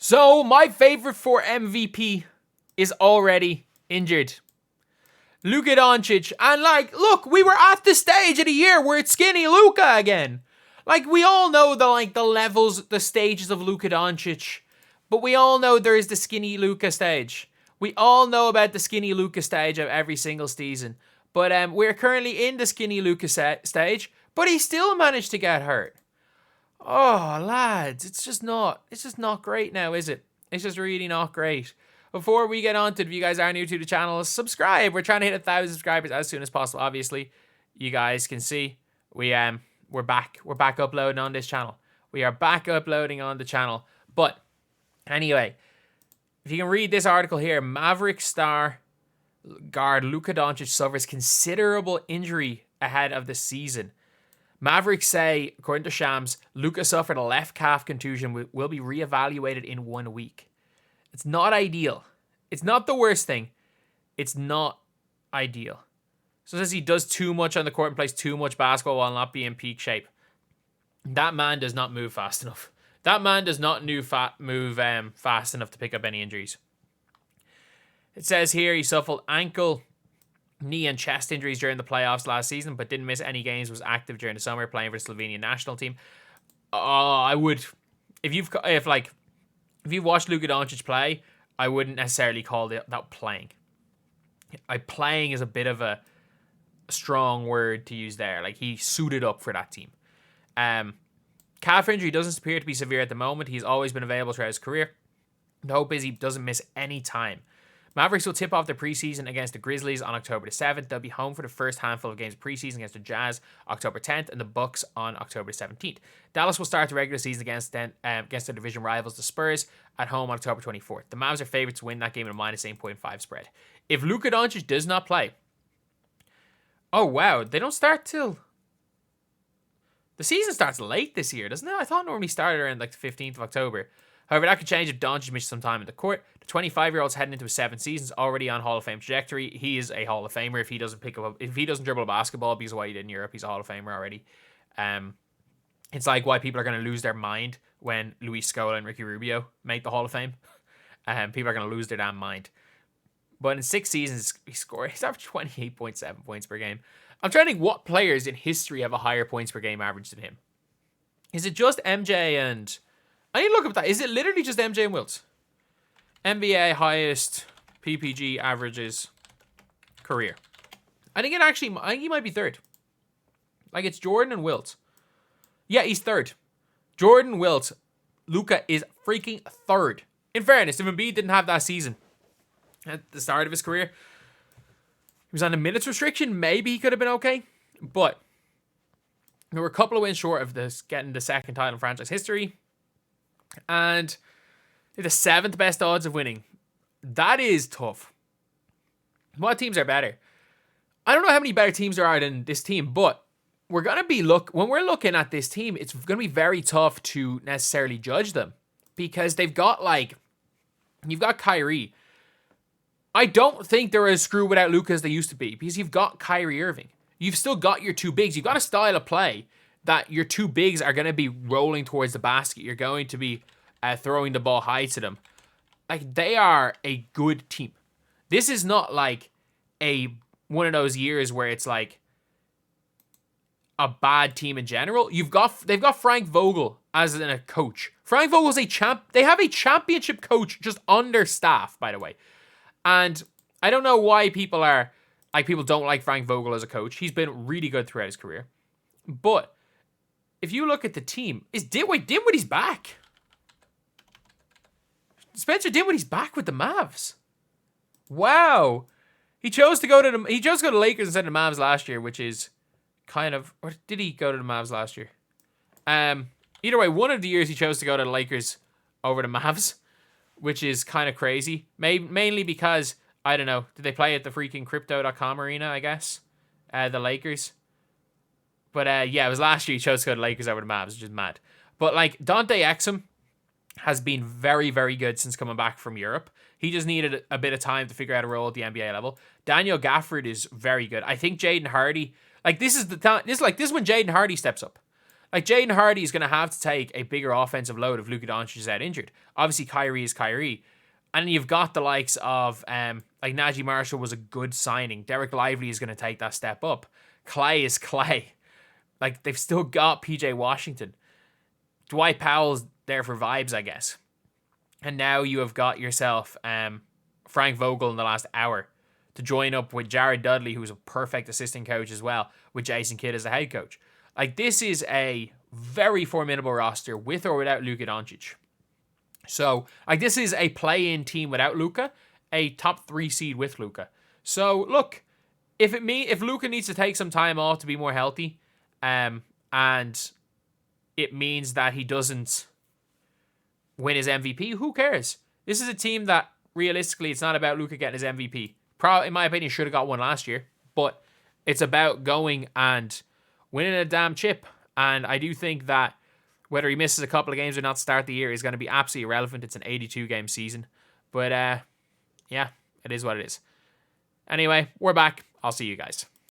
So, my favorite for MVP is already injured. Luka Doncic. And, look, we were at the stage of the year where it's skinny Luka again. We all know the levels, the stages of Luka Doncic. But we all know there is the skinny Luka stage. We all know about the skinny Luka stage of every single season. But we're currently in the skinny Luka stage. But he still managed to get hurt. Oh, lads, it's just not great now, is it? It's just really not great. Before we get on to it, if you guys are new to the channel, subscribe. We're trying to hit 1,000 subscribers as soon as possible. Obviously, you guys can see we're back. We're back uploading on this channel. We are back uploading on the channel. But anyway, if you can read this article here, Mavericks star guard Luka Doncic suffers considerable injury ahead of the season. Mavericks say, according to Shams, Luka suffered a left calf contusion, will be reevaluated in 1 week. It's not ideal. It's not the worst thing. It's not ideal. So it says he does too much on the court and plays too much basketball while not being in peak shape. That man does not move fast enough. That man does not move fast enough to pick up any injuries. It says here he suffered ankle, knee and chest injuries during the playoffs last season, but didn't miss any games, was active during the summer playing for the Slovenian national team. I would, if you've watched Luka Doncic play, I wouldn't necessarily call that playing. Playing is a bit of a strong word to use there. He suited up for that team. Calf injury doesn't appear to be severe at the moment. He's always been available throughout his career. The hope is he doesn't miss any time. Mavericks will tip off their preseason against the Grizzlies on October the 7th. They'll be home for the first handful of games of preseason against the Jazz October 10th and the Bucks on October 17th. Dallas will start the regular season against their division rivals, the Spurs, at home on October 24th. The Mavs are favourites to win that game at a minus 8.5 spread. If Luka Doncic does not play... Oh, wow. They don't start till... The season starts late this year, doesn't it? I thought it normally started around the 15th of October. However, that could change if Doncic misses some time in the court. The 25-year-old's heading into his 7th season, already on Hall of Fame trajectory. He is a Hall of Famer if he doesn't dribble a basketball because of what he did in Europe. He's a Hall of Famer already. It's like why people are going to lose their mind when Luis Scola and Ricky Rubio make the Hall of Fame. People are going to lose their damn mind. But in 6 seasons, he's averaged 28.7 points per game. I'm trying to think what players in history have a higher points per game average than him. Is it just MJ and... I need to look up that. Is it literally just MJ and Wilt? NBA highest PPG averages career. I think he might be third. It's Jordan and Wilt. Yeah, he's third. Jordan, Wilt. Luka is freaking third. In fairness, if Embiid didn't have that season at the start of his career, he was on a minutes restriction. Maybe he could have been okay. But there were a couple of wins short of this getting the second title in franchise history. And the 7th best odds of winning. That is tough. What teams are better? I don't know how many better teams there are than this team, but we're going to be when we're looking at this team, it's going to be very tough to necessarily judge them because they've got you've got Kyrie. I don't think they're as screwed without Luka as they used to be because you've got Kyrie Irving. You've still got your two bigs. You've got a style of play that your two bigs are going to be rolling towards the basket. You're going to be throwing the ball high to them. They are a good team. This is not one of those years where it's a bad team in general. They've got Frank Vogel as a coach. Frank Vogel's a champ. They have a championship coach just on their staff, by the way. And I don't know why people don't like Frank Vogel as a coach. He's been really good throughout his career. But if you look at the team, is Dinwiddie's back? Spencer Dinwiddie's back with the Mavs. Wow. He chose to go to the Lakers instead of the Mavs last year, which is kind of... Or did he go to the Mavs last year? Either way, one of the years he chose to go to the Lakers over the Mavs, which is kind of crazy. Mainly because, I don't know, did they play at the freaking Crypto.com arena, I guess? The Lakers. But yeah, it was last year he chose to go to the Lakers over the Mavs, which is mad. But Dante Exum has been very, very good since coming back from Europe. He just needed a bit of time to figure out a role at the NBA level. Daniel Gafford is very good. I think Jaden Hardy, this is when Jaden Hardy steps up. Like, Jaden Hardy is going to have to take a bigger offensive load if Luka Doncic is out injured. Obviously, Kyrie is Kyrie. And you've got the likes of, like, Najee Marshall was a good signing. Derek Lively is going to take that step up. Clay is Clay. Like, they've still got PJ Washington. Dwight Powell's there for vibes, I guess. And now you have got yourself Frank Vogel in the last hour to join up with Jared Dudley, who's a perfect assistant coach as well, with Jason Kidd as the head coach. Like, this is a very formidable roster with or without Luka Doncic. So, like, this is a play-in team without Luka, a top 3 seed with Luka. So, look, if Luka needs to take some time off to be more healthy, and it means that he doesn't win his MVP, who cares? This is a team that, realistically, it's not about Luka getting his MVP. Probably, in my opinion, should have got one last year, but it's about going and winning a damn chip. And I do think that whether he misses a couple of games or not to start the year is going to be absolutely irrelevant. It's an 82-game season. But, yeah, it is what it is. Anyway, we're back. I'll see you guys.